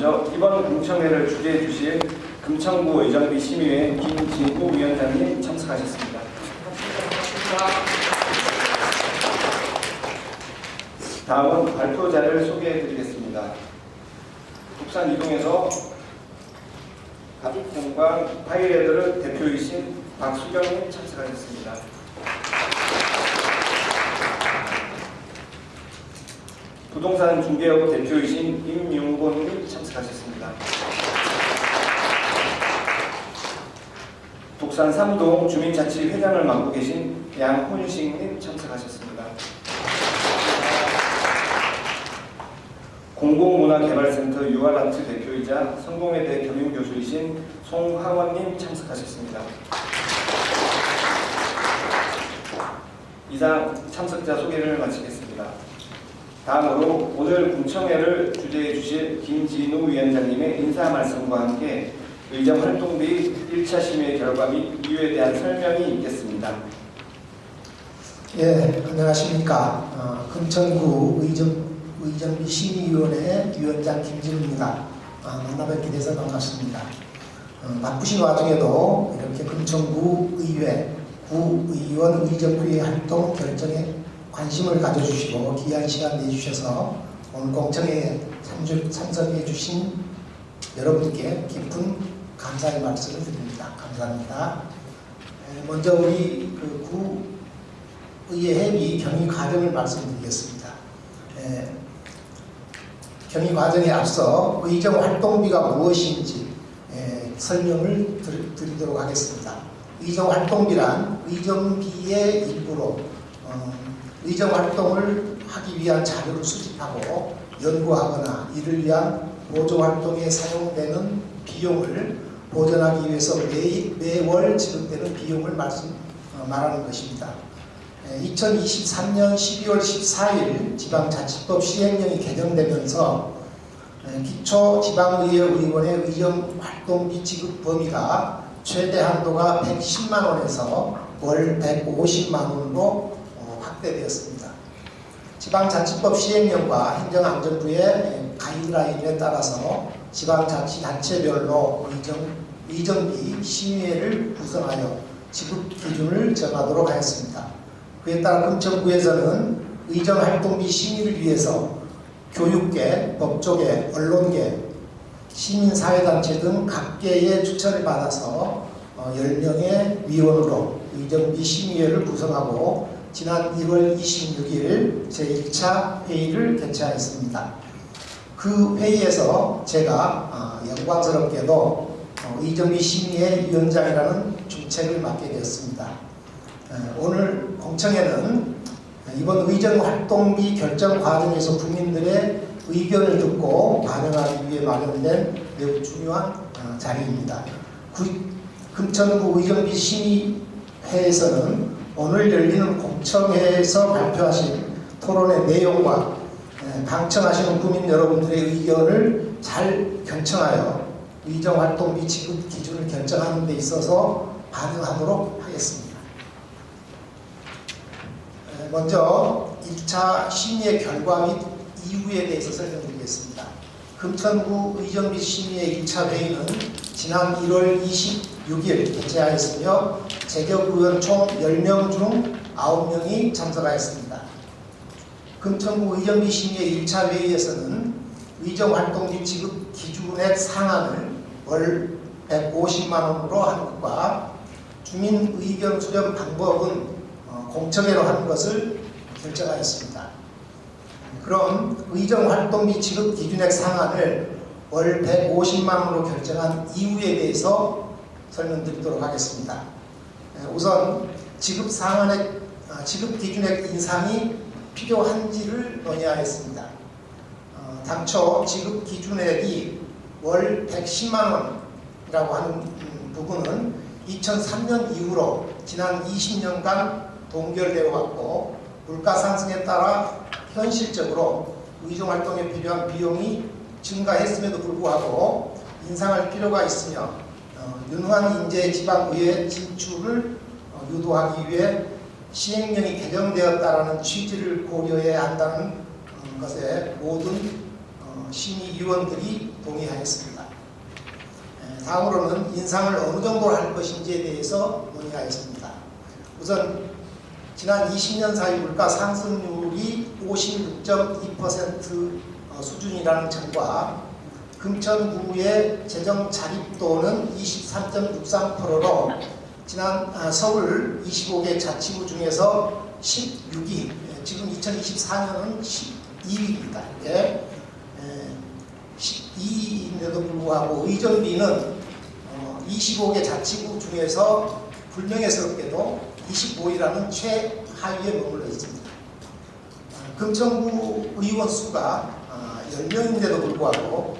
먼저 이번 공청회를 주재해 주실 금천구 의정비 심의회 김진우 위원장님 참석하셨습니다. 다음은 발표자를 소개해 드리겠습니다. 국산 이동에서 가족건강 파이레더르 대표이신 박수경님 참석하셨습니다. 부동산 중개업 대표이신 임용곤님 참석하셨습니다. 독산 3동 주민자치회장을 맡고 계신 양훈식님 참석하셨습니다. 공공문화개발센터 유아아트 대표이자 성공회대 경영교수이신 송하원님 참석하셨습니다. 이상 참석자 소개를 마치겠습니다. 다음으로 오늘 공청회를 주재해 주실 김진우 위원장님의 인사 말씀과 함께 의정 활동비 1차 심의 결과 및 이유에 대한 설명이 있겠습니다. 예, 안녕하십니까. 금천구 의정비 심의위원회 위원장 김진우입니다. 만나뵙게 돼서 반갑습니다. 바쁘신 와중에도 이렇게 금천구 의회, 구의원 의정부의 활동 결정에 관심을 가져주시고 귀한 시간 내주셔서 오늘 공청회에 참석해 주신 여러분께 깊은 감사의 말씀을 드립니다. 감사합니다. 먼저 우리 구의회 회비 경의 과정을 말씀드리겠습니다. 경의 과정에 앞서 의정 활동비가 무엇인지 설명을 드리도록 하겠습니다. 의정 활동비란 의정비의 일부로 의정 활동을 하기 위한 자료를 수집하고 연구하거나 이를 위한 보조 활동에 사용되는 비용을 보전하기 위해서 매월 지급되는 비용을 말하는 것입니다. 2023년 12월 14일 지방자치법 시행령이 개정되면서 기초지방의회 의원의 의정활동비 지급 범위가 최대 한도가 110만 원에서 월 150만 원으로 확대되었습니다. 지방자치법 시행령과 행정안전부의 가이드라인에 따라서 지방자치단체별로 의정비 심의회를 구성하여 지급 기준을 정하도록 하였습니다. 그에 따라 금천구에서는 의정활동비 심의를 위해서 교육계, 법조계, 언론계, 시민사회단체 등 각계의 추천을 받아서 10명의 위원으로 의정비 심의회를 구성하고 지난 1월 26일 제1차 회의를 개최하였습니다. 그 회의에서 제가 영광스럽게도 의정비 심의회 위원장이라는 중책을 맡게 되었습니다. 오늘 공청회는 이번 의정활동비 결정 과정에서 국민들의 의견을 듣고 반영하기 위해 마련된 매우 중요한 자리입니다. 금천구 의정비 심의회에서는 오늘 열리는 공청회에서 발표하신 토론의 내용과 방청하시는 국민 여러분들의 의견을 잘 경청하여 의정활동비 지급 기준을 결정하는 데 있어서 반영하도록 하겠습니다. 먼저 1차 심의의 결과 및 이유에 대해서 설명드리겠습니다. 금천구 의정비 심의의 1차 회의는 지난 1월 26일 개최하였으며 재격의원 총 10명 중 9명이 참석하였습니다. 금천구 의정비 심의의 1차 회의에서는 의정활동비 지급 기준액 상한을 월 150만 원으로 하는 것과 주민 의견 수렴 방법은 공청회로 하는 것을 결정하였습니다. 그럼 의정활동비 지급 기준액 상한을 월 150만 원으로 결정한 이유에 대해서 설명드리도록 하겠습니다. 우선 지급 기준액 인상이 필요한지를 논의하였습니다. 당초 지급 기준액이 월 110만 원이라고 하는 부분은 2003년 이후로 지난 20년간 동결되어 왔고 물가 상승에 따라 현실적으로 의정활동에 필요한 비용이 증가했음에도 불구하고 인상할 필요가 있으며 윤환 인재 지방의회 진출을 유도하기 위해 시행령이 개정되었다라는 취지를 고려해야 한다는 것에 모든 심의위원들이 동의하였습니다. 다음으로는 인상을 어느 정도 할 것인지에 대해서 논의하였습니다. 우선 지난 20년 사이 물가 상승률이 56.2% 수준이라는 점과 금천구의 재정 자립도는 23.63%로 지난 서울 25개 자치구 중에서 16위, 지금 2024년은 12위입니다. 이게 12위인데도 불구하고 의정비는 25개 자치구 중에서 불명예스럽게도 25위라는 최하위에 머물러 있습니다. 금천구 의원 수가 10명인데도 불구하고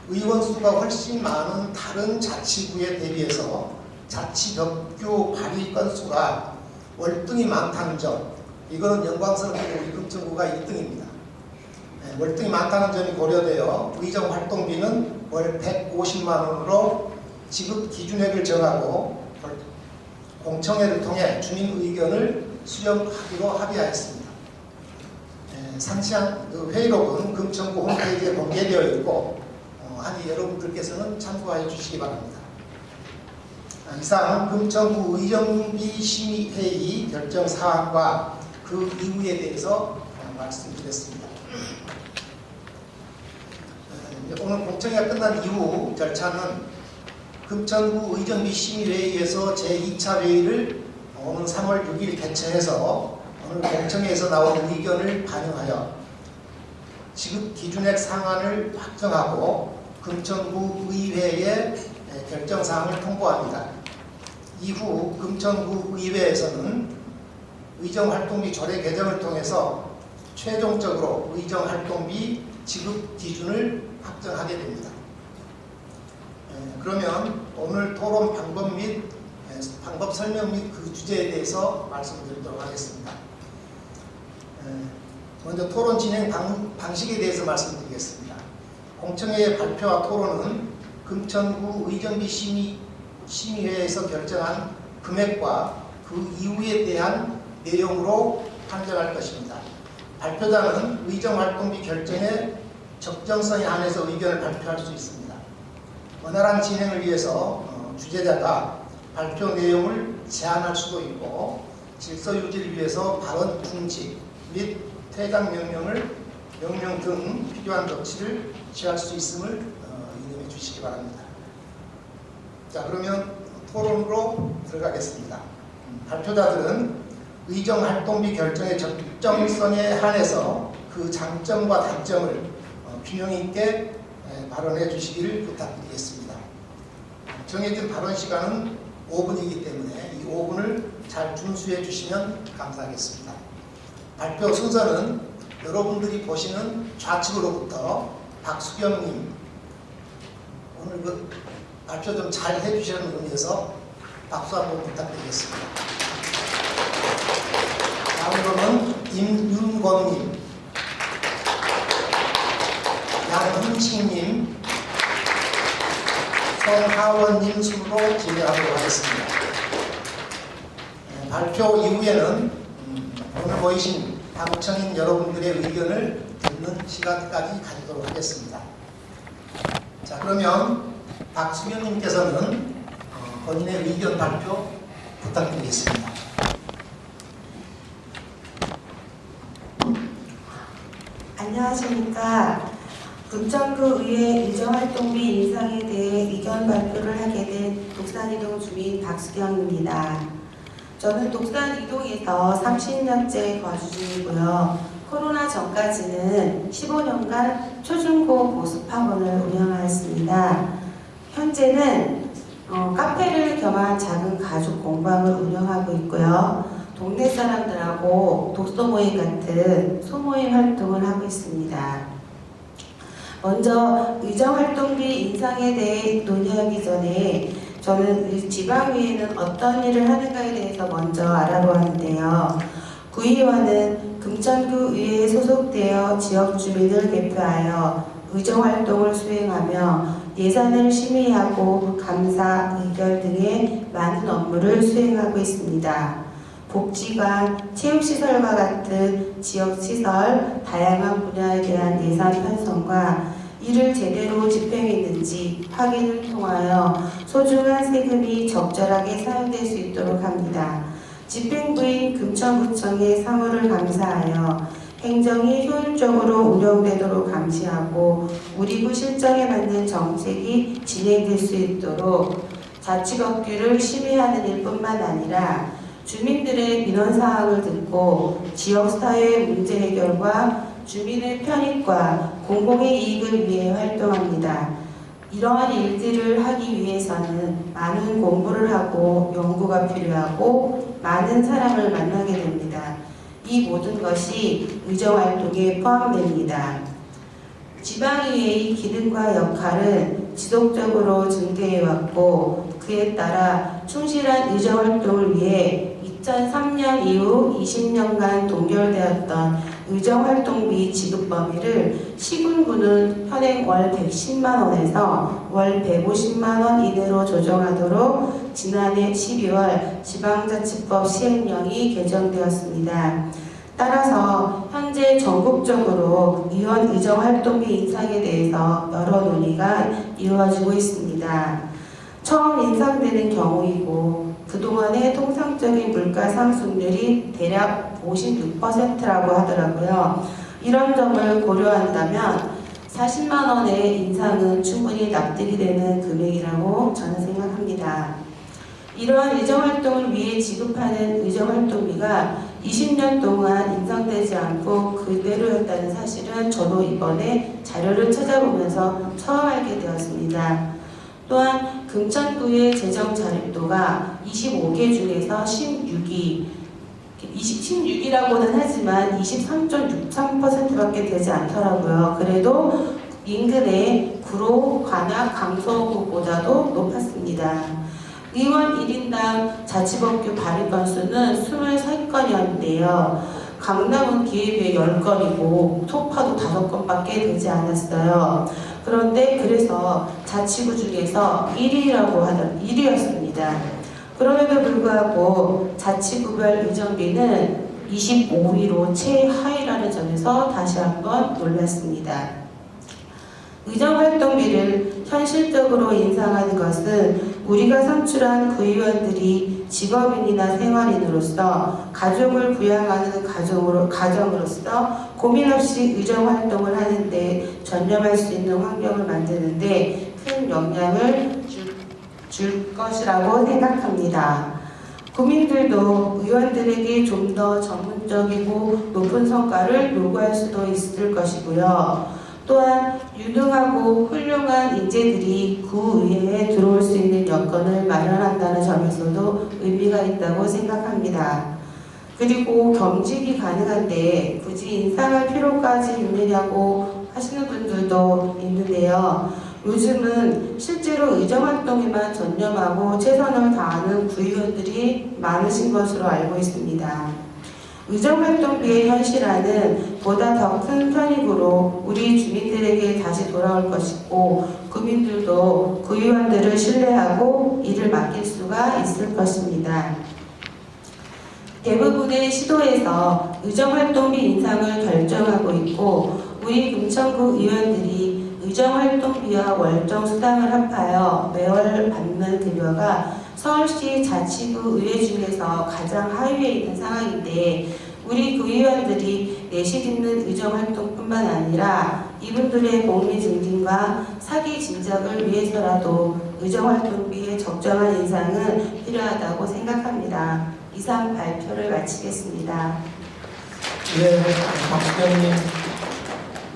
의원 수가 훨씬 많은 다른 자치구에 대비해서 자치법규 발의 건수가 월등히 많다는 점, 이거는 영광스럽게도 우리 금천구가 1등입니다. 월등히 많다는 점이 고려되어 의정 활동비는 월 150만 원으로 지급 기준액을 정하고 공청회를 통해 주민 의견을 수렴하기로 합의하였습니다. 상세한 회의록은 금천구 홈페이지에 공개되어 있고 하니 여러분들께서는 참고하여 주시기 바랍니다. 이상 금천구 의정비 심의회의 결정 사항과 그 이유에 대해서 말씀드렸습니다. 오늘 공청회가 끝난 이후 절차는 금천구 의정비 심의회의에서 제2차 회의를 오는 3월 6일 개최해서 오늘 공청회에서 나온 의견을 반영하여 지급 기준액 상한을 확정하고 금천구 의회에 결정사항을 통보합니다. 이후 금천구 의회에서는 의정활동비 조례 개정을 통해서 최종적으로 의정활동비 지급 기준을 확정하게 됩니다. 그러면 오늘 토론 방법 및 방법 설명 및 그 주제에 대해서 말씀드리도록 하겠습니다. 먼저 토론 진행 방식에 대해서 말씀드리겠습니다. 공청회의 발표와 토론은 금천구 의정비 심의회에서 결정한 금액과 그 이유에 대한 내용으로 판정할 것입니다. 발표자는 의정활동비 결정의 적정성에 한해서 의견을 발표할 수 있습니다. 원활한 진행을 위해서 주재자가 발표 내용을 제한할 수도 있고 질서 유지를 위해서 발언 중지 및 퇴장 명령 등 필요한 조치를 취할 수 있음을 이념해 주시기 바랍니다. 자, 그러면 토론으로 들어가겠습니다. 발표자들은 의정활동비 결정의 적정성에 한해서 그 장점과 단점을 균형 있게 발언해 주시기를 부탁드리겠습니다. 정해진 발언 시간은 5분이기 때문에 이 5분을 잘 준수해 주시면 감사하겠습니다. 발표 순서는 여러분들이 보시는 좌측으로부터 박수경님, 오늘 그 발표 좀 잘 해주시는 의미에서 박수 한번 부탁드리겠습니다. 다음으로는 임윤권님, 양훈칭님, 송하원님 순으로 진행하도록 하겠습니다. 발표 이후에는 오늘 보이신 방청인 여러분들의 의견을 듣는 시간까지 가지도록 하겠습니다. 자, 그러면 박수경님께서는 본인의 의견 발표 부탁드리겠습니다. 안녕하십니까. 금천구 의회 의정활동비 인상에 대해 의견 발표를 하게 된 독산이동 주민 박수경입니다. 저는 독산이동에서 30년째 거주 중이고요. 코로나 전까지는 15년간 초중고 보습학원을 운영하였습니다. 현재는 카페를 겸한 작은 가족 공방을 운영하고 있고요. 동네 사람들하고 독서 모임 같은 소모임 활동을 하고 있습니다. 먼저 의정활동비 인상에 대해 논의하기 전에 저는 지방의회는 어떤 일을 하는가에 대해서 먼저 알아보았는데요. 구의원은 금천구 의회에 소속되어 지역 주민을 대표하여 의정활동을 수행하며 예산을 심의하고 감사, 의결 등의 많은 업무를 수행하고 있습니다. 복지관, 체육시설과 같은 지역시설, 다양한 분야에 대한 예산 편성과 이를 제대로 집행했는지 확인을 통하여 소중한 세금이 적절하게 사용될 수 있도록 합니다. 집행부인 금천구청의 사무를 감사하여 행정이 효율적으로 운영되도록 감시하고 우리 구 실정에 맞는 정책이 진행될 수 있도록 자치법규를 심의하는 일뿐만 아니라 주민들의 민원사항을 듣고 지역사회 문제 해결과 주민의 편익과 공공의 이익을 위해 활동합니다. 이러한 일들을 하기 위해서는 많은 공부를 하고 연구가 필요하고 많은 사람을 만나게 됩니다. 이 모든 것이 의정활동에 포함됩니다. 지방의회의 기능과 역할은 지속적으로 증대해왔고 그에 따라 충실한 의정활동을 위해 2003년 이후 20년간 동결되었던 의정활동비 지급 범위를 시군구는 현행 월 110만 원에서 월 150만 원 이내로 조정하도록 지난해 12월 지방자치법 시행령이 개정되었습니다. 따라서 현재 전국적으로 의원 의정활동비 인상에 대해서 여러 논의가 이루어지고 있습니다. 처음 인상되는 경우이고 그동안의 통상적인 물가 상승률이 대략 56%라고 하더라고요. 이런 점을 고려한다면 40만 원의 인상은 충분히 납득이 되는 금액이라고 저는 생각합니다. 이러한 의정활동을 위해 지급하는 의정활동비가 20년 동안 인상되지 않고 그대로였다는 사실은 저도 이번에 자료를 찾아보면서 처음 알게 되었습니다. 또한 금천구의 재정 자립도가 25개 중에서 16이라고는 하지만 23.63%밖에 되지 않더라고요. 그래도 인근의 구로, 관악, 강서구보다도 높았습니다. 의원 1인당 자치법규 발의 건수는 23건이었는데요. 강남은 기회비에 10건이고 송파도 5건밖에 되지 않았어요. 그런데 그래서 자치구 중에서 1위였습니다. 그럼에도 불구하고 자치구별 의정비는 25위로 최하위라는 점에서 다시 한번 놀랐습니다. 의정활동비를 현실적으로 인상하는 것은 우리가 선출한 구의원들이 직업인이나 생활인으로서 가족을 부양하는 가정으로서 고민 없이 의정활동을 하는데 전념할 수 있는 환경을 만드는데 큰 영향을 줄 것이라고 생각합니다. 국민들도 의원들에게 좀 더 전문적이고 높은 성과를 요구할 수도 있을 것이고요. 또한 유능하고 훌륭한 인재들이 구의회에 들어올 수 있는 여건을 마련한다는 점에서도 의미가 있다고 생각합니다. 그리고 겸직이 가능한데 굳이 인상할 필요까지 있느냐고 하시는 분들도 있는데요. 요즘은 실제로 의정활동에만 전념하고 최선을 다하는 구의원들이 많으신 것으로 알고 있습니다. 의정활동비의 현실화는 보다 더 큰 편익으로 우리 주민들에게 다시 돌아올 것이고 국민들도 구의원들을 신뢰하고 일을 맡길 수가 있을 것입니다. 대부분의 시도에서 의정활동비 인상을 결정하고 있고 우리 금천구 의원들이 의정활동비와 월정수당을 합하여 매월 받는 급여가 서울시 자치구 의회 중에서 가장 하위에 있는 상황인데 우리 구의원들이 내실 있는 의정활동뿐만 아니라 이분들의 복리 증진과 사기 진작을 위해서라도 의정활동비의 적정한 인상은 필요하다고 생각합니다. 이상 발표를 마치겠습니다. 네, 박수경님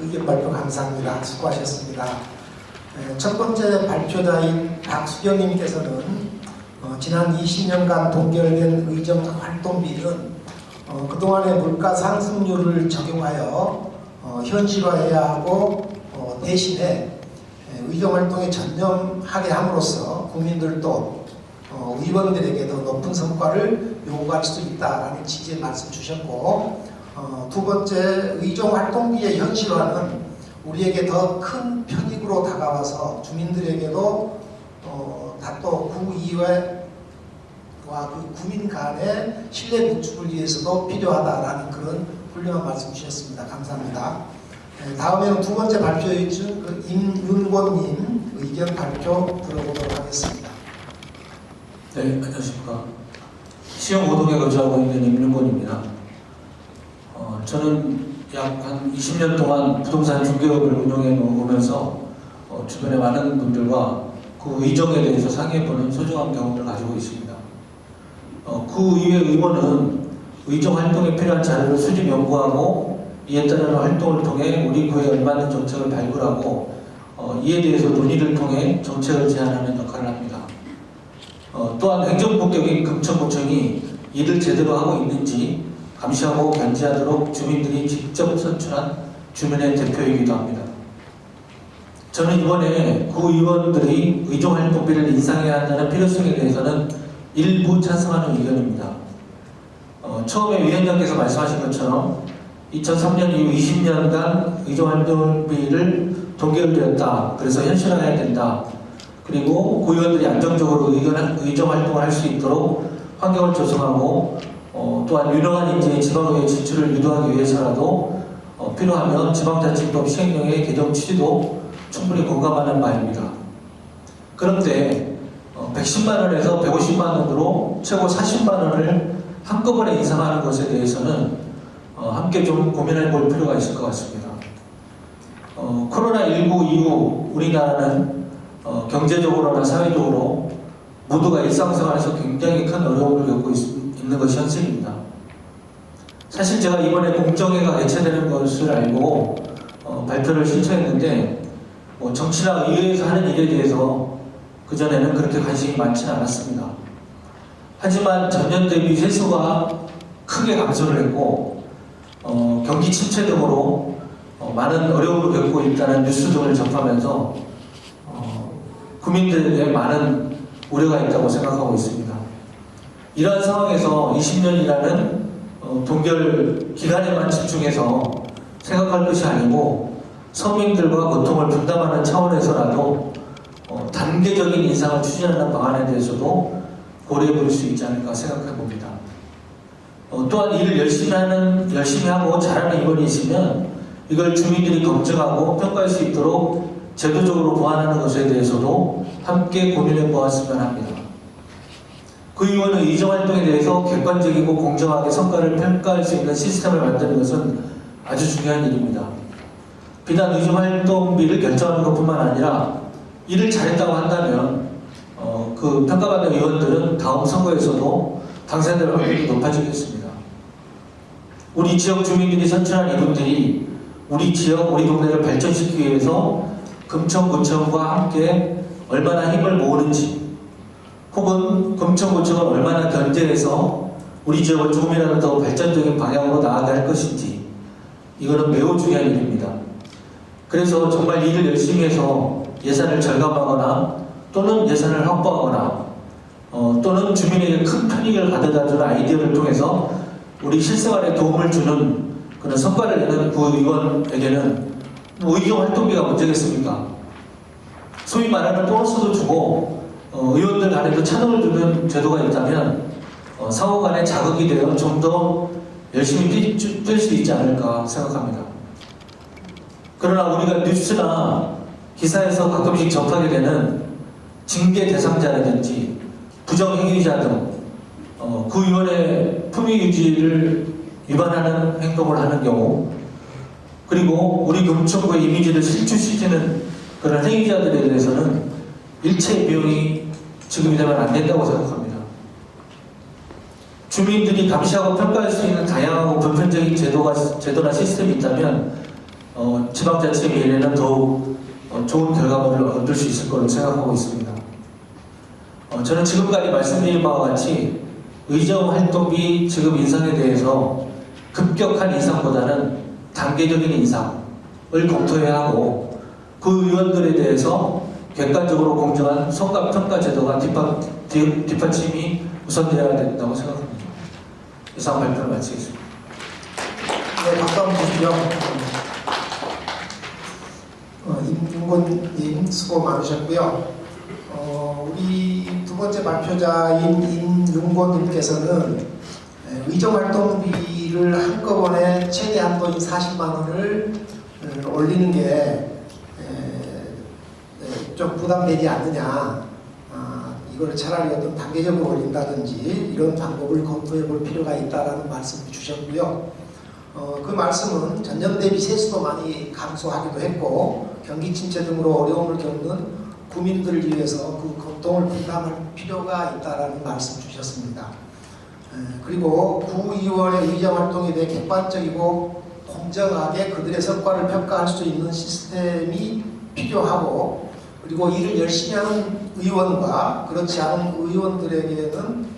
의견 발표 감사합니다. 수고하셨습니다. 첫 번째 발표자인 박수경님께서는 지난 20년간 동결된 의정활동비는 그동안의 물가 상승률을 적용하여 현실화해야 하고 대신에 의정활동에 전념하게 함으로써 국민들도 의원들에게도 높은 성과를 요구할 수 있다라는 취지의 말씀 주셨고 두 번째 의정활동비의 현실화는 우리에게 더 큰 편익으로 다가와서 주민들에게도 또 구의회와 그 구민 간의 신뢰 구축을 위해서도 필요하다라는 그런 훌륭한 말씀 주셨습니다. 감사합니다. 다음에는 두 번째 발표이신 임윤권님 의견 발표 들어보도록 하겠습니다. 네, 안녕하십니까. 시흥 오동에 거주하고 있는 임윤권입니다. 저는 약 한 20년 동안 부동산 중개업을 운영해 오면서 주변의 많은 분들과 그 의정에 대해서 상의해보는 소중한 경험을 가지고 있습니다. 구의회 의원은 의정 활동에 필요한 자료를 수집 연구하고 이에 따른 활동을 통해 우리 구에 얼맞는 정책을 발굴하고 이에 대해서 논의를 통해 정책을 제안하는 역할을 합니다. 또한 행정법격인 금천구청이 이를 제대로 하고 있는지 감시하고 견지하도록 주민들이 직접 선출한 주민의 대표이기도 합니다. 저는 이번에 구의원들이 의정활동비를 인상해야 한다는 필요성에 대해서는 일부 찬성하는 의견입니다. 처음에 위원장께서 말씀하신 것처럼 2003년 이후 20년간 의정활동비를 동결되었다. 그래서 현실화해야 된다. 그리고 구의원들이 안정적으로 의정활동을 할 수 있도록 환경을 조성하고 또한 유능한 인재의 지방의회 진출을 유도하기 위해서라도 필요하면 지방자치법 시행령의 개정 취지도 충분히 공감하는 바입니다. 그런데 110만 원에서 150만 원으로 최고 40만 원을 한꺼번에 인상하는 것에 대해서는 함께 좀 고민해 볼 필요가 있을 것 같습니다. 코로나19 이후 우리나라는 경제적으로나 사회적으로 모두가 일상생활에서 굉장히 큰 어려움을 겪고 있는 것이 현실입니다. 사실 제가 이번에 공정회가 개최되는 것을 알고 발표를 신청했는데 정치나 의회에서 하는 일에 대해서 그전에는 그렇게 관심이 많지는 않았습니다. 하지만 전년 대비 세수가 크게 감소를 했고 경기 침체 등으로 많은 어려움을 겪고 있다는 뉴스 등을 접하면서 국민들에게 많은 우려가 있다고 생각하고 있습니다. 이러한 상황에서 20년이라는 동결 기간에만 집중해서 생각할 것이 아니고 서민들과 고통을 분담하는 차원에서라도 단계적인 인상을 추진하는 방안에 대해서도 고려해 볼 수 있지 않을까 생각해 봅니다. 또한 일을 열심히 하고 잘하는 임원이 있으면 이걸 주민들이 검증하고 평가할 수 있도록 제도적으로 보완하는 것에 대해서도 함께 고민해 보았으면 합니다. 그 의원은 의정활동에 대해서 객관적이고 공정하게 성과를 평가할 수 있는 시스템을 만드는 것은 아주 중요한 일입니다. 비단 의정활동비를 결정하는 것뿐만 아니라 일을 잘했다고 한다면 그 평가받는 의원들은 다음 선거에서도 당선될 확률이 높아지겠습니다. 우리 지역 주민들이 선출한 이분들이 우리 지역, 우리 동네를 발전시키기 위해서 금천구청과 함께 얼마나 힘을 모으는지 혹은 금천구청을 얼마나 견제해서 우리 지역을 조금이라도 더 발전적인 방향으로 나아가게 할 것인지 이거는 매우 중요한 일입니다. 그래서 정말 일을 열심히 해서 예산을 절감하거나 또는 예산을 확보하거나 또는 주민에게 큰 편익을 가져다 주는 아이디어를 통해서 우리 실생활에 도움을 주는 그런 성과를 내는 구의원에게는 의정 활동비가 문제겠습니까? 소위 말하는 보너스도 주고 의원들 간에도 찬원을 주는 제도가 있다면 상호 간에 자극이 되어 좀 더 열심히 뛸 수 있지 않을까 생각합니다. 그러나 우리가 뉴스나 기사에서 가끔씩 접하게 되는 징계 대상자라든지 부정행위자 등 구의원의 품위 유지를 위반하는 행동을 하는 경우 그리고 우리 금천구의 이미지를 실추시키는 그런 행위자들에 대해서는 일체의 비용이 지급이 되면 안 된다고 생각합니다. 주민들이 감시하고 평가할 수 있는 다양하고 보편적인 제도나 시스템이 있다면 지방자치 미래는 더욱 좋은 결과물을 얻을 수 있을 거라고 생각하고 있습니다. 저는 지금까지 말씀드린 바와 같이 의정활동비 지급 인상에 대해서 급격한 인상보다는 단계적인 인상을 검토해야 하고 그 의원들에 대해서 객관적으로 공정한 성과평가 제도가 뒷받침이 우선되어야 된다고 생각합니다. 이상 발표를 마치겠습니다. 네, 박수 한번 주시고요. 임윤권님 수고 많으셨고요. 우리 두 번째 발표자인 임윤권님께서는 의정활동비를 한꺼번에 최대 한도인 40만 원을 올리는 게 좀 부담되지 않느냐, 이걸 차라리 어떤 단계적으로 올린다든지 이런 방법을 검토해 볼 필요가 있다라는 말씀을 주셨고요. 그 말씀은 전년 대비 세수도 많이 감소하기도 했고 경기 침체 등으로 어려움을 겪는 구민들을 위해서 그 고통을 분담할 필요가 있다라는 말씀 주셨습니다. 그리고 구의원의 의정 활동에 대해 객관적이고 공정하게 그들의 성과를 평가할 수 있는 시스템이 필요하고, 그리고 일을 열심히 하는 의원과 그렇지 않은 의원들에게는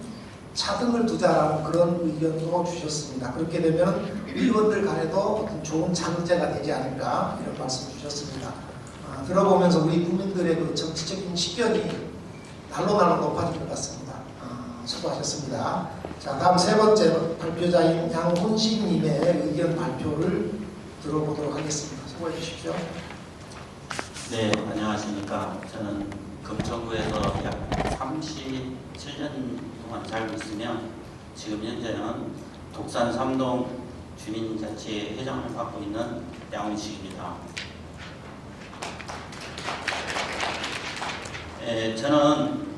차등을 두자라는 그런 의견도 주셨습니다. 그렇게 되면 의원들 간에도 어떤 좋은 장제가 되지 않을까 이런 말씀 주셨습니다. 들어보면서 우리 국민들의 그 정치적인 식견이 날로 높아질 것 같습니다. 수고하셨습니다. 자, 다음 세 번째 발표자인 양훈식님의 의견 발표를 들어보도록 하겠습니다. 수고해 주십시오. 네, 안녕하십니까. 저는 금천구에서 약 37년 동안 살고 있으며 지금 현재는 독산 3동 주민자치회 회장을 맡고 있는 양훈식입니다. 저는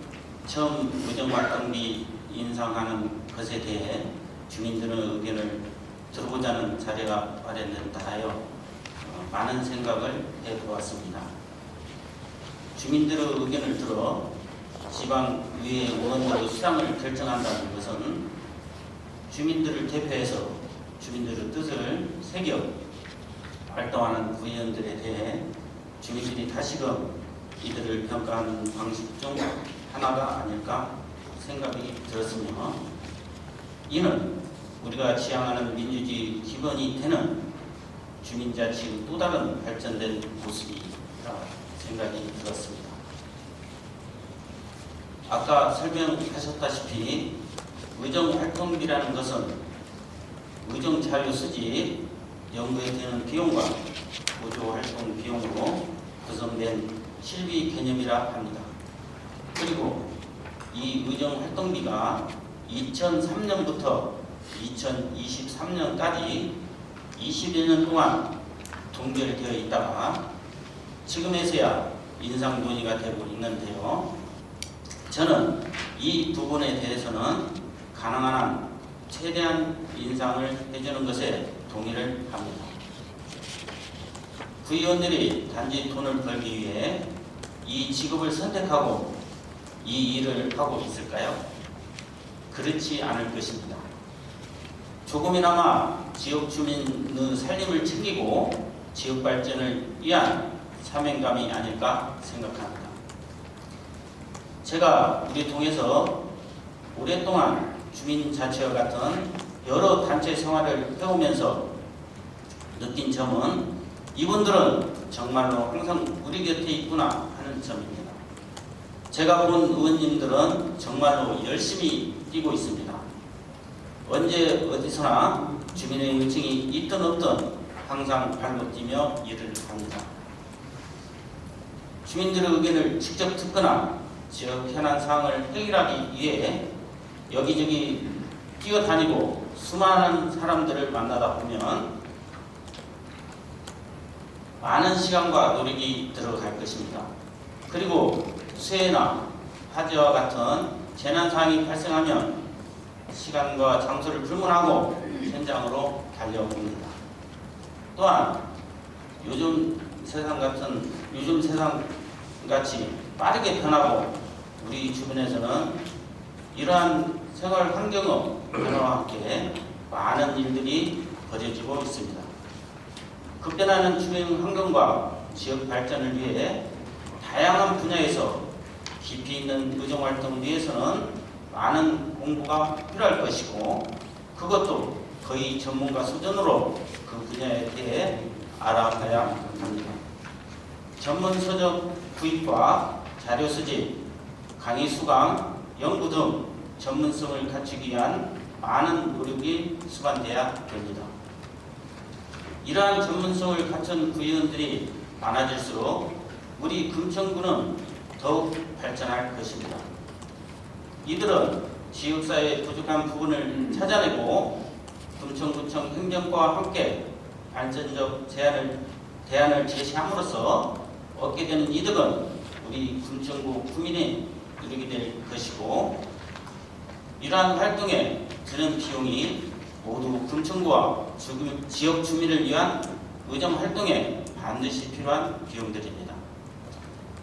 처음 의정활동비 인상하는 것에 대해 주민들의 의견을 들어보자는 자리가 마련된 따라요 많은 생각을 해보았습니다. 주민들의 의견을 들어 지방의회 의원들의 수당을 결정한다는 것은 주민들을 대표해서 주민들의 뜻을 새겨 활동하는 구의원들에 대해 주민들이 다시금 이들을 평가하는 방식 중 하나가 아닐까 생각이 들었으며, 이는 우리가 지향하는 민주주의 기본이 되는 주민자치의 또 다른 발전된 모습이라 생각이 들었습니다. 아까 설명하셨다시피 의정활동비라는 것은 의정자료수집 연구에 드는 비용과 보조활동 비용으로 구성된 실비 개념이라 합니다. 그리고 이 의정활동비가 2003년부터 2023년까지 20여 년 동안 동결되어 있다가 지금에서야 인상 논의가 되고 있는데요. 저는 이 부분에 대해서는 가능한 한 최대한 인상을 해주는 것에 동의를 합니다. 구의원들이 단지 돈을 벌기 위해 이 직업을 선택하고 이 일을 하고 있을까요? 그렇지 않을 것입니다. 조금이나마 지역 주민의 살림을 챙기고 지역 발전을 위한 사명감이 아닐까 생각합니다. 제가 우리 동에서 오랫동안 주민자치와 같은 여러 단체 생활을 해오면서 느낀 점은 이분들은 정말로 항상 우리 곁에 있구나 하는 점입니다. 제가 본 의원님들은 정말로 열심히 뛰고 있습니다. 언제 어디서나 주민의 요청이 있든 없든 항상 발로 뛰며 일을 합니다. 주민들의 의견을 직접 듣거나 지역 현안 사항을 해결하기 위해 여기저기 뛰어다니고 수많은 사람들을 만나다 보면 많은 시간과 노력이 들어갈 것입니다. 그리고 수해나 화재와 같은 재난 상황이 발생하면 시간과 장소를 불문하고 현장으로 달려옵니다. 또한 요즘 세상 같이 빠르게 변하고 우리 주변에서는 이러한 생활 환경의 변화와 함께 많은 일들이 벌어지고 있습니다. 급변하는 주변 환경과 지역 발전을 위해 다양한 분야에서 깊이 있는 의정활동을 위해서는 많은 공부가 필요할 것이고, 그것도 거의 전문가 수준으로 그 분야에 대해 알아가야 합니다. 전문 서적 구입과 자료 수집, 강의 수강, 연구 등 전문성을 갖추기 위한 많은 노력이 수반돼야 됩니다. 이러한 전문성을 갖춘 구의원들이 많아질수록 우리 금천구는 더욱 발전할 것입니다. 이들은 지역사회의 부족한 부분을 찾아내고 금천구청 행정과와 함께 발전적 제안을 대안을 제시함으로써 얻게 되는 이득은 우리 금천구 구민이 누리게 될 것이고, 이러한 활동에 드는 비용이 모두 금천구와 지역 주민을 위한 의정 활동에 반드시 필요한 비용들입니다.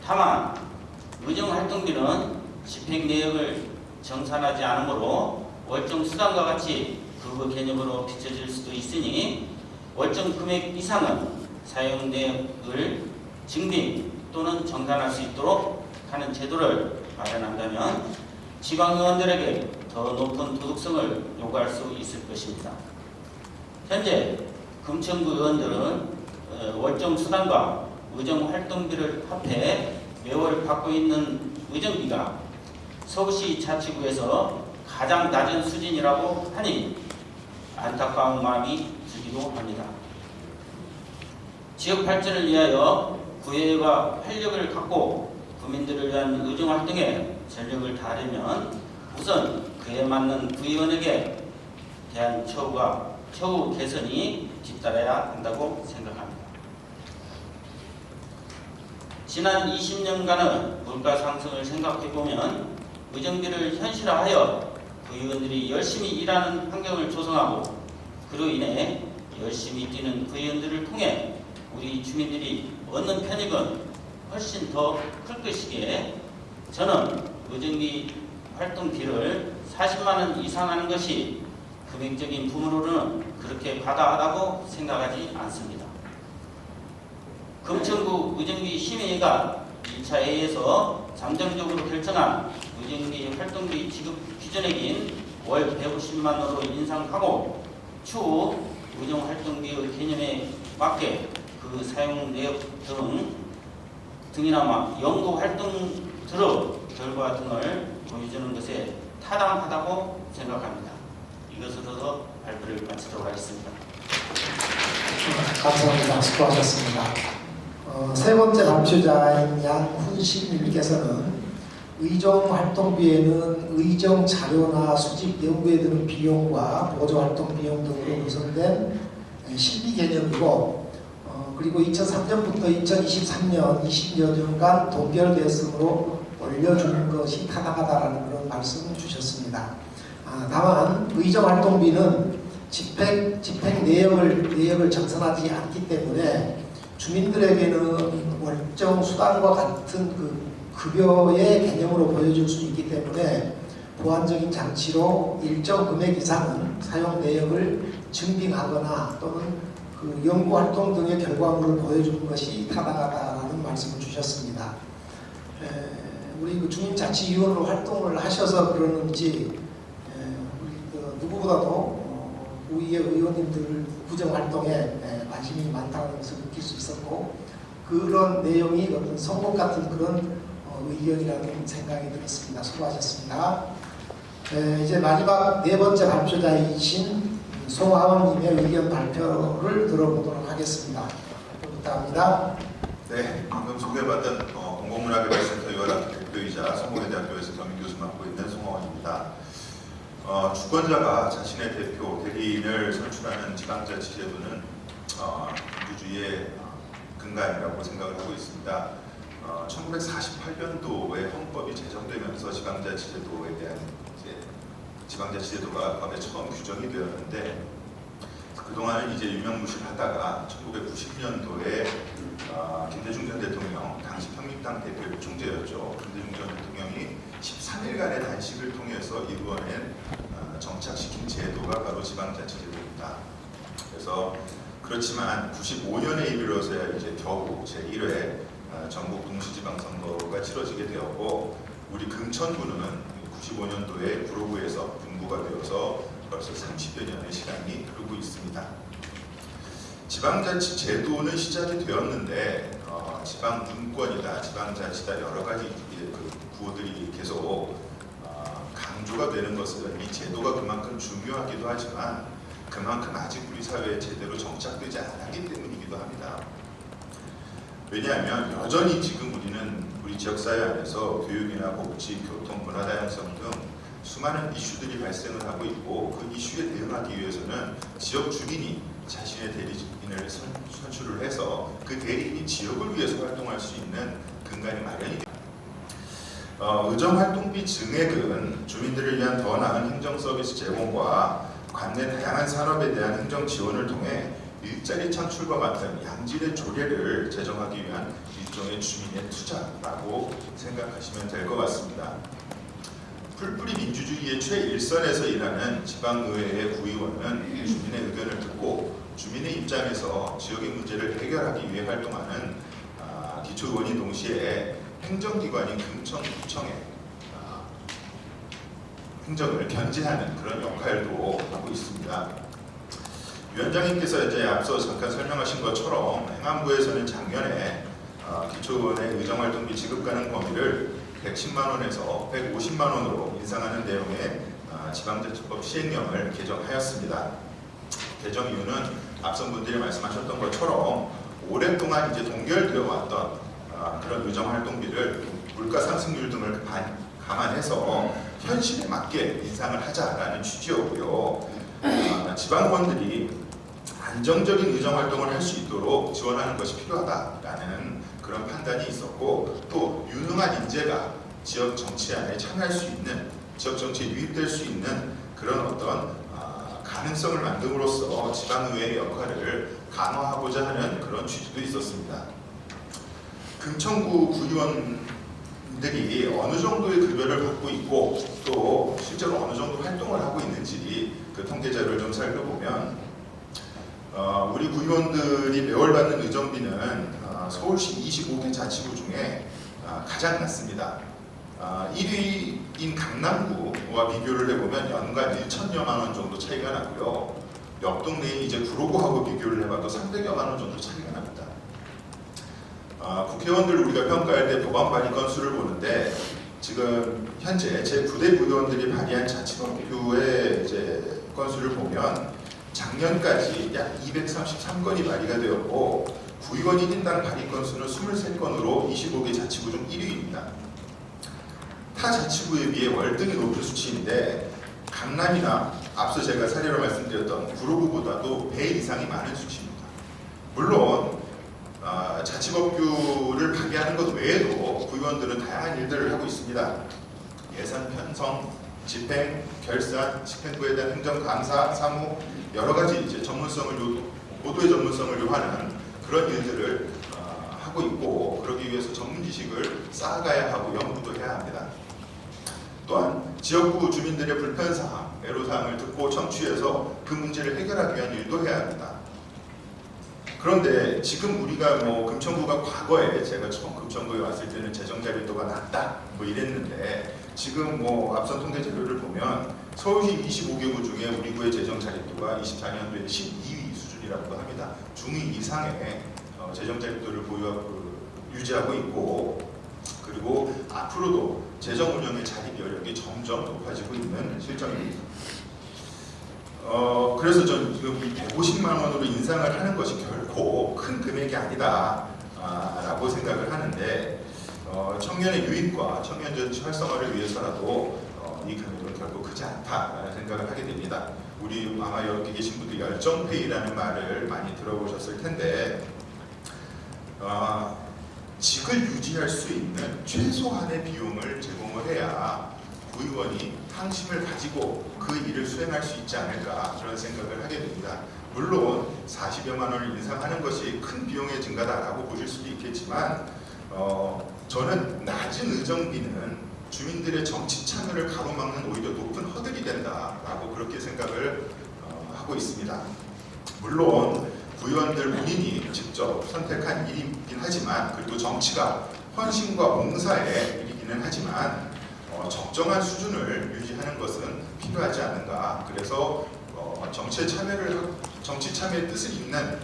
다만 의정 활동비는 집행 내역을 정산하지 않으므로 월정 수당과 같이 그 개념으로 비춰질 수도 있으니, 월정 금액 이상은 사용 내역을 증빙 또는 정산할 수 있도록 하는 제도를 마련한다면 지방의원들에게 더 높은 도덕성을 요구할 수 있을 것입니다. 현재 금천구 의원들은 월정 수당과 의정 활동비를 합해 매월 받고 있는 의정비가 서울시 자치구에서 가장 낮은 수준이라고 하니 안타까운 마음이 들기도 합니다. 지역 발전을 위하여 구애와 활력을 갖고 구민들을 위한 의정 활동에 전력을 다하려면 우선 그에 맞는 구의원에게 대한 처우 개선이 뒤따라야 한다고 생각합니다. 지난 20년간의 물가 상승을 생각해보면 의정비를 현실화하여 구의원들이 열심히 일하는 환경을 조성하고, 그로 인해 열심히 뛰는 구의원들을 통해 우리 주민들이 얻는 편익은 훨씬 더 클 것이기에 저는 의정비 활동비를 40만 원 이상 하는 것이 금액적인 부분으로는 그렇게 과다하다고 생각하지 않습니다. 금천구 의정비 심의회가 1차 회의에서 잠정적으로 결정한 의정비 활동비 지급 기준액인 월 150만 원으로 인상하고, 추후 의정 활동비의 개념에 맞게 그 사용 내역 등이나 연구 활동들의 결과 등을 보여주는 것에 타당하다고 생각합니다. 이것으로서 발표를 마치도록 하겠습니다. 감사합니다. 수고하셨습니다. 세 번째 발표자인 양훈식님께서는 의정 활동비에는 의정 자료나 수집 연구에 드는 비용과 보조 활동 비용 등으로 구성된 실비 개념이고, 그리고 2003년부터 2023년 20여 년간 동결되었으므로 올려주는 것이 타당하다라는 그런 말씀을 주셨습니다. 다만 의정 활동비는 집행 내역을 정산하지 않기 때문에 주민들에게는 월정 수당과 같은 그 급여의 개념으로 보여줄 수 있기 때문에 보완적인 장치로 일정 금액 이상은 사용 내역을 증빙하거나 또는 그 연구 활동 등의 결과물을 보여주는 것이 타당하다라는 말씀을 주셨습니다. 우리 그 주민자치위원으로 활동을 하셔서 그러는지 우리 누구보다도 우리의 의원님들 구정 활동에 관심이 많다는 것을 느낄 수 있었고, 그런 내용이 어떤 성공 같은 그런 의견이라는 생각이 들었습니다. 수고하셨습니다. 이제 마지막 네 번째 발표자이신 송하원님의 의견 발표를 들어보도록 하겠습니다. 부탁합니다. 네, 방금 소개받은 공공문화개발센터 유아학 대표이자 성공회대학교에서 겸임교수 맡고 있는 송하원입니다. 주권자가 자신의 대표, 대리인을 선출하는 지방자치제도는 민주주의의 근간이라고 생각을 하고 있습니다. 1948년도에 헌법이 제정되면서 지방자치제도에 대한 지방자치제도가 법에 처음 규정이 되었는데, 그동안은 이제 유명무실하다가 1990년도에 김대중 전 대통령, 당시 평민당 대표 총재였죠. 김대중 전 대통령이 13일간의 단식을 통해서 이루어낸 정착시킨 제도가 바로 지방자치제도입니다. 그래서 그렇지만 95년에 이르러서야 이제 겨우 제1회 전국 동시지방선거가 치러지게 되었고, 우리 금천구는 95년도에 구로구에서 분구가 되어서 벌써 30여 년의 시간이 흐르고 있습니다. 지방자치 제도는 시작이 되었는데 지방분권이다, 지방자치다 여러 가지 구호들이 계속 강조가 되는 것은 이 제도가 그만큼 중요하기도 하지만 그만큼 아직 우리 사회에 제대로 정착되지 않았기 때문이기도 합니다. 왜냐하면 여전히 지금 우리는 우리 지역사회 안에서 교육이나 복지, 교통, 문화다양성 등 수많은 이슈들이 발생을 하고 있고 그 이슈에 대응하기 위해서는 지역 주민이 자신의 대리인을 선출을 해서 그 대리인이 지역을 위해서 활동할 수 있는 근간이 마련이 됩니다. 의정활동비 증액은 주민들을 위한 더 나은 행정서비스 제공과 관내 다양한 산업에 대한 행정 지원을 통해 일자리 창출과 같은 양질의 조례를 제정하기 위한 일종의 주민의 투자라고 생각하시면 될 것 같습니다. 풀뿌리 민주주의의 최일선에서 일하는 지방의회의 구의원은 주민의 의견을 듣고 주민의 입장에서 지역의 문제를 해결하기 위해 활동하는 기초의원이 동시에 행정기관인 금천구청의 행정을 견제하는 그런 역할도 하고 있습니다. 위원장님께서 이제 앞서 잠깐 설명하신 것처럼 행안부에서는 작년에 기초의원의 의정활동비 지급 가능 범위를 110만 원에서 150만 원으로 인상하는 내용의 지방자치법 시행령을 개정하였습니다. 개정 이유는 앞선 분들이 말씀하셨던 것처럼 오랫동안 이제 동결되어 왔던 그런 의정활동비를 물가 상승률 등을 감안해서 현실에 맞게 인상을 하자라는 취지였고요. 지방의원들이 안정적인 의정활동을 할 수 있도록 지원하는 것이 필요하다라는 그런 판단이 있었고, 또 유능한 인재가 지역 정치 안에 참여할 수 있는, 지역 정치에 유입될 수 있는 그런 어떤 가능성을 만듦으로써 지방의회의 역할을 강화하고자 하는 그런 취지도 있었습니다. 금천구 구의원들이 어느 정도의 급여를 받고 있고 또 실제로 어느 정도 활동을 하고 있는지 그 통계 자료를 좀 살펴보면 우리 구의원들이 매월 받는 의정비는 서울시 25개 자치구 중에 가장 낮습니다. 1위인 강남구와 비교를 해보면 연간 1천여만 원 정도 차이가 나고요. 옆 동네인 이제 구로구하고 비교를 해봐도 300여만 원 정도 차이가 납니다. 국회의원들 우리가 평가할 때 법안 발의 건수를 보는데 지금 현재 제9대 구의원들이 발의한 자치법규의 이제 건수를 보면 작년까지 약 233건이 발의가 되었고 구의원 1인당 발의 건수는 23건으로 25개 자치구 중 1위입니다. 타 자치구에 비해 월등히 높은 수치인데 강남이나 앞서 제가 사례로 말씀드렸던 구로구보다도 배 이상이 많은 수치입니다. 물론 자치법규를 발의하는 것 외에도 구의원들은 다양한 일들을 하고 있습니다. 예산 편성, 집행, 결산, 집행부에 대한 행정 감사, 사무 여러 가지 이제 고도의 전문성을 요하는 그런 일들을 하고 있고, 그러기 위해서 전문 지식을 쌓아가야 하고 연구도 해야 합니다. 또한 지역구 주민들의 불편사항, 애로사항을 듣고 청취해서 그 문제를 해결하기 위한 일도 해야 합니다. 그런데 지금 우리가 금천구가 과거에 제가 처음 금천구에 왔을 때는 재정 자립도가 낮다 이랬는데 지금 앞선 통계 자료를 보면 서울시 25개구 중에 우리 구의 재정 자립도가 24년도에 12위 수준이라고 합니다. 중위 이상의 재정 자립도를 유지하고 있고, 그리고 앞으로도 재정 운영의 자립 여력이 점점 높아지고 있는 실정입니다. 그래서 저는 지금 이 150만 원으로 인상을 하는 것이 결코 큰 금액이 아니다 라고 생각을 하는데 청년의 유입과 청년 정치 활성화를 위해서라도 이 금액은 결코 크지 않다라는 생각을 하게 됩니다. 우리 아마 여기 계신 분들 열정페이라는 말을 많이 들어보셨을 텐데 직을 유지할 수 있는 최소한의 비용을 제공을 해야 구의원이 항심을 가지고 그 일을 수행할 수 있지 않을까 그런 생각을 하게 됩니다. 물론 40여만 원을 인상하는 것이 큰 비용의 증가다라고 보실 수도 있겠지만 저는 낮은 의정비는 주민들의 정치 참여를 가로막는 오히려 높은 허들이 된다라고 그렇게 생각을 하고 있습니다. 물론 구의원들 본인이 직접 선택한 일이긴 하지만, 그리고 정치가 헌신과 봉사의 일이기는 하지만 적정한 수준을 유지하는 것은 필요하지 않은가. 그래서 정치 참여의 뜻을 잇는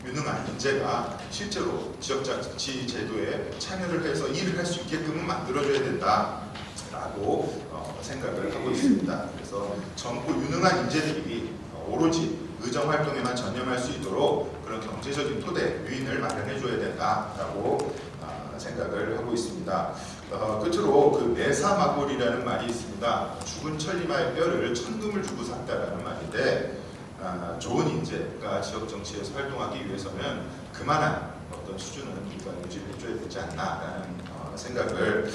유능한 인재가 실제로 지역자치 제도에 참여를 해서 일을 할 수 있게끔 만들어줘야 된다라고 생각을 하고 있습니다. 그래서 젊고 유능한 인재들이 오로지 의정활동에만 전념할 수 있도록 그런 경제적인 토대, 유인을 마련해줘야 된다라고 생각을 하고 있습니다. 끝으로 그 매사마골이라는 말이 있습니다. 죽은 천리마의 뼈를 천금을 주고 샀다라는 말인데 좋은 인재가 지역 정치에서 활동하기 위해서는 그만한 어떤 수준은 우리가 유지해줘야 되지 않나라는 생각을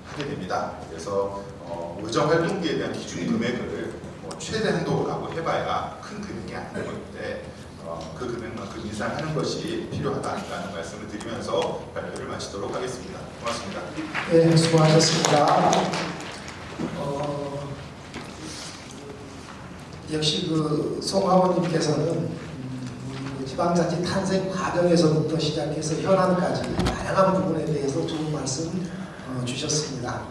하게 됩니다. 그래서 의정활동비에 대한 기준 금액을 최대 한도라고 해봐야 큰 금액이 아닌 건데 그 금액만큼 인상하는 것이 필요하다는 말씀을 드리면서 발표를 마치도록 하겠습니다. 고맙습니다. 네, 수고하셨습니다. 역시 그 송하원님께서는 지방자치 탄생 과정에서부터 시작해서 현안까지 다양한 부분에 대해서 좋은 말씀 주셨습니다.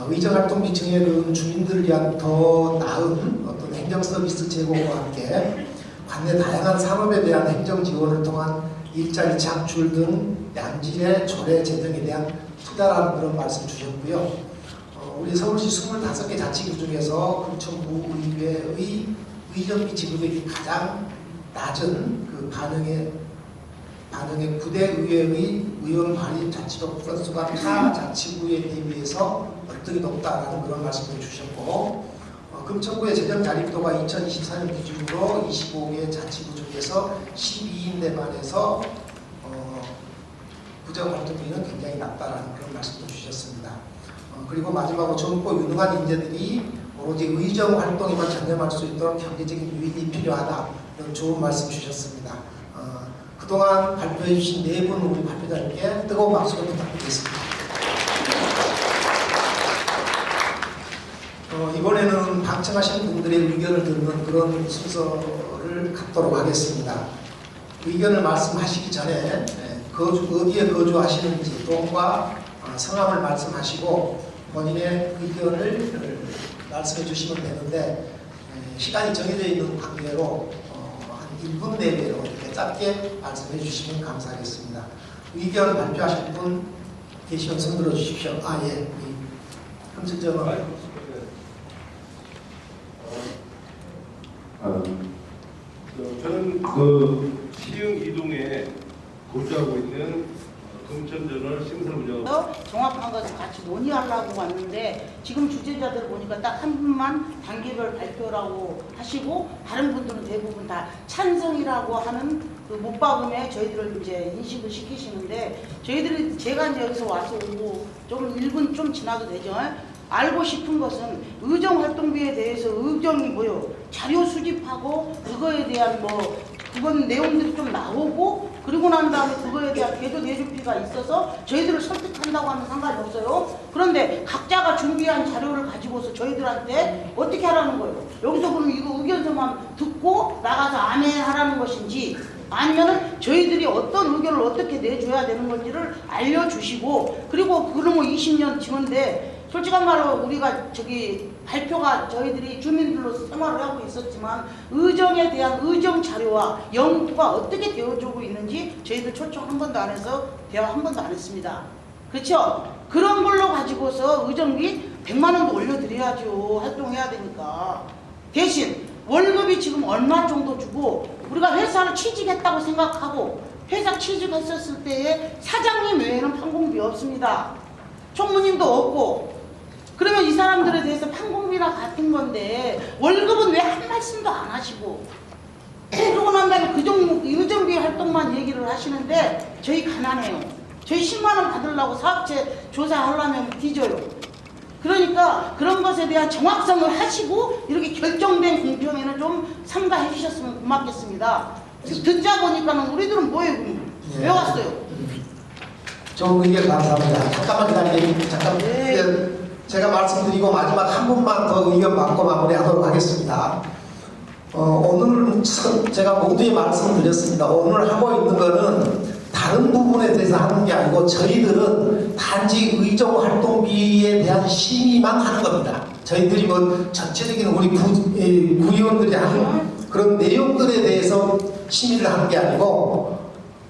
의정활동비 증액은 주민들을 위한 더 나은 어떤 행정 서비스 제공과 함께 관내 다양한 산업에 대한 행정 지원을 통한 일자리 창출 등 양질의 조례 제정에 대한 투자라는 그런 말씀 주셨고요. 우리 서울시 25개 자치구 중에서 금천구 의회의 의정비 지급액이 가장 낮은 그 반응의 9대 의회의 의원 발의 자치구 건수가 타 자치구에 대비해서 월등히 높다라는 그런 말씀을 주셨고, 금천구의 재정 자립도가 2024년 기준으로 25개 자치구 중에서 12인대 반에서 부정활동비는 굉장히 낮다라는 그런 말씀도 주셨습니다. 그리고 마지막으로 젊고 유능한 인재들이 오로지 의정 활동에만 전념할 수 있도록 경제적인 유인이 필요하다, 이런 좋은 말씀 주셨습니다. 그동안 발표해 주신 네 분 우리 발표자님께 뜨거운 박수를 부탁드리겠습니다. 이번에는 방청하신 분들의 의견을 듣는 그런 순서를 갖도록 하겠습니다. 의견을 말씀하시기 전에 어디에 거주하시는지 동과 성함을 말씀하시고 본인의 의견을 말씀해 주시면 되는데, 시간이 정해져 있는 관계로 한 1분 내외로 이렇게 짧게 말씀해 주시면 감사하겠습니다. 의견 발표하실 분 계시면 손 들어 주십시오. 예. 금천정은 저는 그 시흥 이동에 거주하고 있는 금천전을 시설 운영 종합한 것을 같이 논의하려고 왔는데, 지금 주제자들 보니까 딱 한 분만 단계별 발표라고 하시고 다른 분들은 대부분 다 찬성이라고 하는 그 못박음에 저희들을 이제 인식을 시키시는데, 저희들이 제가 이제 여기서 와서 오고 좀 1분 좀 지나도 되죠. 알고 싶은 것은 의정활동비에 대해서 의정이 뭐요? 자료 수집하고 그거에 대한 그건 내용들이 좀 나오고, 그리고 난 다음에 그거에 대한 궤도 대조비가 있어서 저희들을 설득한다고 하면 상관이 없어요. 그런데 각자가 준비한 자료를 가지고서 저희들한테 어떻게 하라는 거예요? 여기서 그럼 이거 의견서만 듣고 나가서 아멘 하라는 것인지, 아니면은 저희들이 어떤 의견을 어떻게 내줘야 되는 건지를 알려주시고, 그리고 그러면 20년 지났는데 솔직한 말로 우리가 발표가 저희들이 주민들로 생활을 하고 있었지만 의정에 대한 의정 자료와 연구가 어떻게 되어주고 있는지 저희들 초청 한 번도 안 해서 대화 한 번도 안 했습니다. 그렇죠? 그런 걸로 가지고서 의정비 100만 원도 올려드려야죠. 활동해야 되니까. 대신 월급이 지금 얼마 정도 주고, 우리가 회사를 취직했다고 생각하고 회사 취직했었을 때에 사장님 외에는 판공비 없습니다. 총무님도 없고. 그러면 이 사람들에 대해서 판공비나 같은 건데 월급은 왜 한 말씀도 안 하시고, 그러고 난 다음에 그 종목 의정비 활동만 얘기를 하시는데, 저희 가난해요. 저희 10만 원 받으려고 사업체 조사하려면 뒤져요. 그러니까 그런 것에 대한 정확성을 하시고 이렇게 결정된 공평에는 좀 삼가해 주셨으면 고맙겠습니다. 듣자 보니까는 우리들은 뭐예요? 왜 왔어요? 좋은 의견 감사합니다. 잠깐만 기다리세요. 잠깐. 네. 제가 말씀드리고 마지막 한 분만 더 의견 받고 마무리하도록 하겠습니다. 오늘은 제가 모두에 말씀드렸습니다. 오늘 하고 있는 거는 다른 부분에 대해서 하는 게 아니고 저희들은 단지 의정 활동비에 대한 심의만 하는 겁니다. 저희들이 전체적인 우리 구의원들이 하는 그런 내용들에 대해서 심의를 하는 게 아니고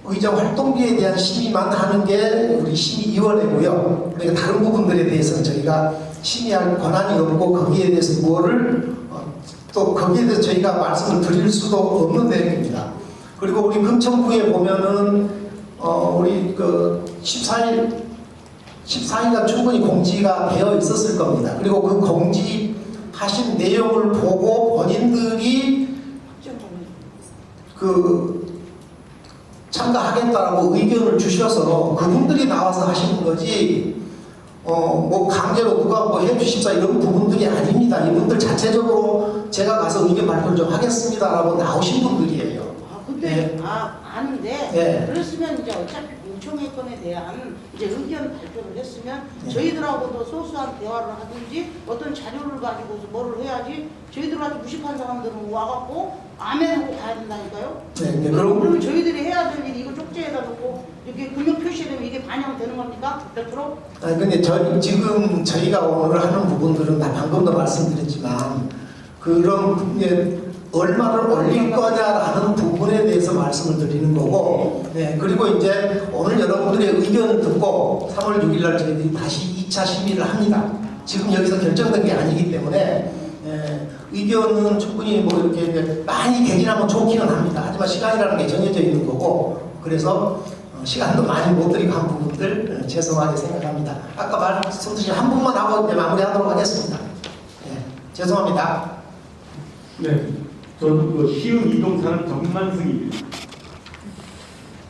의정 활동비에 대한 심의만 하는 게 우리 심의위원회고요. 그러니까 다른 부분들에 대해서는 저희가 심의할 권한이 없고, 거기에 대해서 또 거기에 대해서 저희가 말씀을 드릴 수도 없는 내용입니다. 그리고 우리 금천구에 보면은 우리 14일 14일간 충분히 공지가 되어 있었을 겁니다. 그리고 그 공지하신 내용을 보고 본인들이 참가하겠다라고 의견을 주셔서 그분들이 나와서 하시는 거지, 뭐 강제로 누가 뭐 해주십사 이런 부분들이 아닙니다. 이분들 자체적으로 제가 가서 의견 발표를 좀 하겠습니다라고 나오신 분들이에요. 근데 네. 아는데 네. 그랬으면 이제 어차피 공청회권에 대한 이제 의견 발표를 했으면 네. 저희들하고도 소소한 대화를 하든지 어떤 자료를 가지고서 뭐를 해야지 저희들한테 무식한 사람들은 와갖고 아멘하고 가야 된다니까요. 네, 그러면 저희들이 해야 될 일이 이거 쪽지에다 놓고 이렇게 금융 표시되면 이게 반영되는 겁니까? 100%? 아니 근데 지금 저희가 오늘 하는 부분들은 다 방금도 말씀드렸지만 그런 부분에 얼마를 올릴 거냐라는 부분에 대해서 말씀을 드리는 거고, 네, 그리고 이제 오늘 여러분들의 의견을 듣고 3월 6일 날 저희들이 다시 2차 심의를 합니다. 지금 여기서 결정된 게 아니기 때문에 의견은 충분히 뭐 이렇게 이제 많이 개진하면 좋기는 합니다. 하지만 시간이라는 게 정해져 있는 거고, 그래서 시간도 많이 못 드리고 한 부분들 죄송하게 생각합니다. 아까 말씀드린 한 분만 하고 이제 마무리하도록 하겠습니다. 죄송합니다. 네, 저는 그 시흥 이동사는 정만승입니다.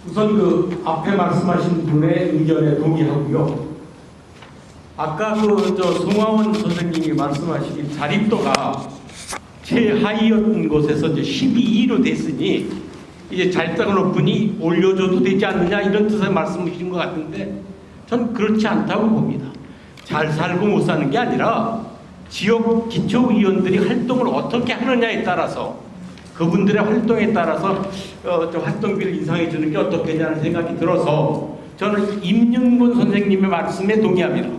우선 그 앞에 말씀하신 분의 의견에 동의하고요. 아까 송하원 선생님이 말씀하신 자립도가 최하위였던 곳에서 이제 12위로 됐으니 이제 자립도가 높으니 올려줘도 되지 않느냐 이런 뜻의 말씀이신 것 같은데 전 그렇지 않다고 봅니다. 잘 살고 못 사는 게 아니라 지역 기초위원들이 활동을 어떻게 하느냐에 따라서 그분들의 활동에 따라서 활동비를 인상해 주는 게 어떻겠냐는 생각이 들어서 저는 임윤근 선생님의 말씀에 동의합니다.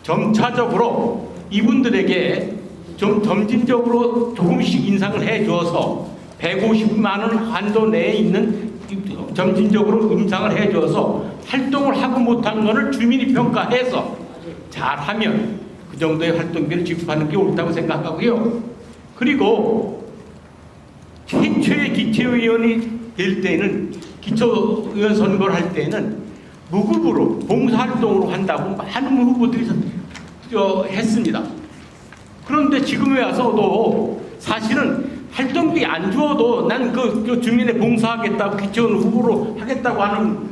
점차적으로 이분들에게 좀 점진적으로 조금씩 인상을 해 주어서 150만 원 한도 내에 있는 점진적으로 인상을 해 주어서 활동을 하고 못한 것을 주민이 평가해서 잘하면 그 정도의 활동비를 지급하는 게 옳다고 생각하고요. 그리고 최초의 기초위원이 될 때는 기초위원 선거를 할 때는 무급으로 봉사활동으로 한다고 많은 후보들이 했습니다. 그런데 지금에 와서도 사실은 활동비 안 주어도 난 그 주민에 봉사하겠다고 기초위원 후보로 하겠다고 하는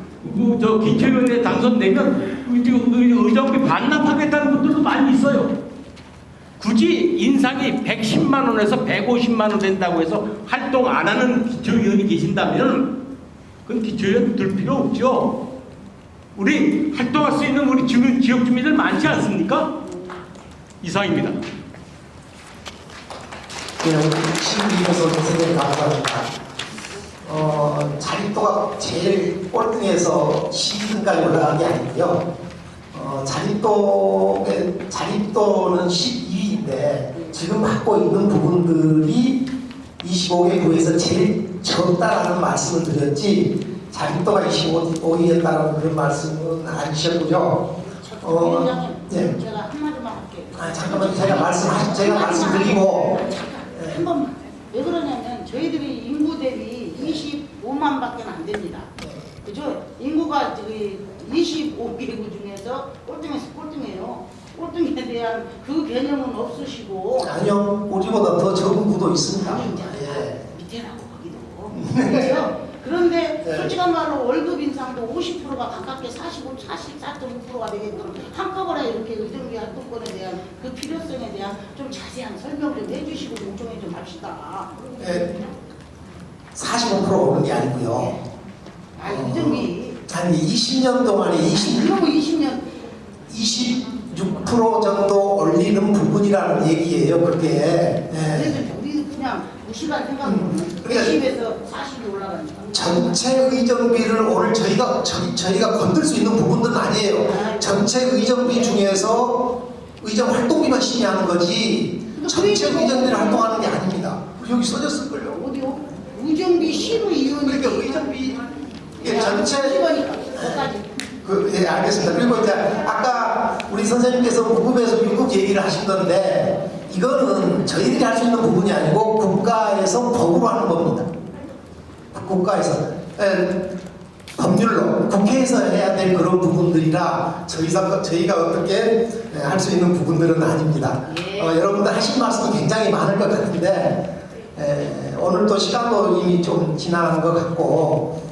기초위원에 당선되면 의정비 반납하겠다는 분들도 많이 있어요. 굳이 인상이 110만 원에서 150만 원 된다고 해서 활동 안 하는 기초위원이 계신다면 그건 기초위원 들 필요 없죠. 우리 활동할 수 있는 우리 지역 주민들 많지 않습니까? 이상입니다. 네, 심의위원서 선생님 감사합니다. 자립도가 제일 꼴등에서 12등까지 올라간 게 아니고요. 자립도는 12위인데 지금 받고 있는 부분들이 25개 구에서 제일 적다라는 말씀을 드렸지 자립도가 25위였다는 그런 말씀은 아니셨고요. 위원장님, 네. 제가 한마디만 할게요. 잠깐만 제가 말씀드리고 한 번만. 왜 그러냐면 저희들이 인구 대비 25만밖에 안 됩니다. 그죠? 인구가 25개국 중에서 꼴등에서 꼴등이에요. 꼴등에 대한 그 개념은 없으시고. 아니요, 우리보다 더 적은 구도 있습니다. 아니, 이제 예. 밑에라고 거기도. 그렇죠? 그런데 네. 솔직한 말로 월급 인상도 50%가 가깝게 44.5%가 되게끔 한꺼번에 이렇게 의정비 활동권에 대한 그 필요성에 대한 좀 자세한 설명 좀 해주시고 공정해 좀 합시다. 네. 45% 오른 게 아니고요. 의정비. 아니 20년 동안에 그러고 20년 26% 정도 올리는 부분이라는 얘기예요. 그게. 네. 그래서 우리 그냥 무시한 생각으로는 그러니까 20에서 40이 올라가니까. 전체 의정비를 오늘 저희가 건들 수 있는 부분들은 아니에요. 전체 의정비 중에서 의정 활동비만 심의하는 거지 전체 의정비를 활동하는 게 아닙니다. 여기 써졌을걸요. 어디요? 의정비 시의원이 그러니까 의정비 이게 전체 시의원이니까 거기까지. 예, 알겠습니다. 그리고 이제 아까 우리 선생님께서 무급에서 유급 얘기를 하신 건데 이거는 저희들이 할 수 있는 부분이 아니고 국가에서 법으로 하는 겁니다. 국가에서. 법률로 국회에서 해야 될 그런 부분들이라 저희가 어떻게 할 수 있는 부분들은 아닙니다. 여러분들 하신 말씀 굉장히 많을 것 같은데 오늘도 시간도 이미 좀 지난 것 같고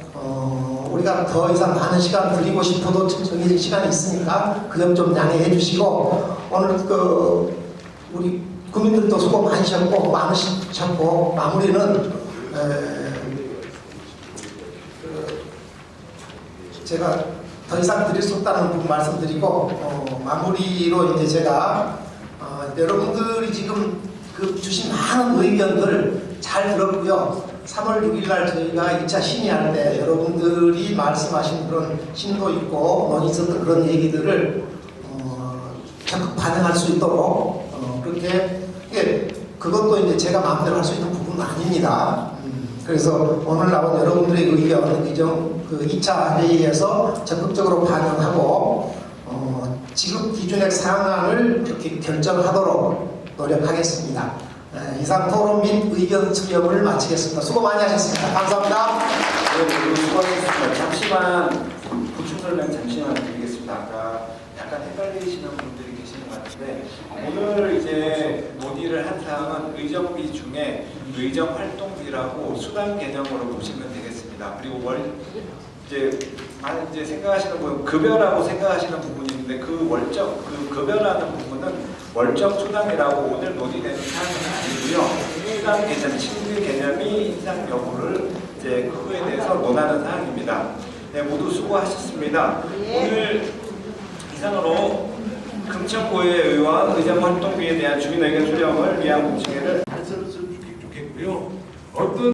우리가 더 이상 많은 시간 드리고 싶어도 정해진 시간이 있으니까 그 점 좀 양해해 주시고 오늘 우리 국민들도 수고 많으셨고 마무리는 제가 더 이상 드릴 수 없다는 부분 말씀드리고 마무리로 이제 제가 여러분들이 지금 주신 많은 의견들 잘 들었고요. 3월 6일 날 저희가 2차 심의할 때 여러분들이 말씀하신 그런 심도 있고 논의했었던 그런 얘기들을 적극 반영할 수 있도록 그렇게 그것도 이제 제가 마음대로 할 수 있는 부분은 아닙니다. 그래서 오늘 나온 여러분들의 의견, 그 2차 회의에서 적극적으로 반영하고 지급 기준액 상한을 이렇게 결정하도록 노력하겠습니다. 이상 토론 및 의견 수렴을 마치겠습니다. 수고 많이 하셨습니다. 감사합니다. 네, 수고하셨습니다. 잠시만 보충 설명 잠시만 드리겠습니다. 아까 약간 헷갈리시는 분들이 계시는 것 같은데 오늘 이제 논의를 한 사항은 의정비 중에 의정 활동비라고 수당 개념으로 보시면 되겠습니다. 그리고 이제 생각하시는 부분 급여라고 생각하시는 부분이 있는데 그 급여라는 부분은 월정 수당이라고 오늘 논의되는 사항은 아니고요. 수당 개념, 친비 개념이 인상 여부를 이제 그거에 대해서 논하는 사항입니다. 네, 모두 수고하셨습니다. 오늘 이상으로 금천구의 의원 의정 활동비에 대한 주민 의견 수렴을 위한 공청회를 잘 썼으면 좋겠고요. 어떤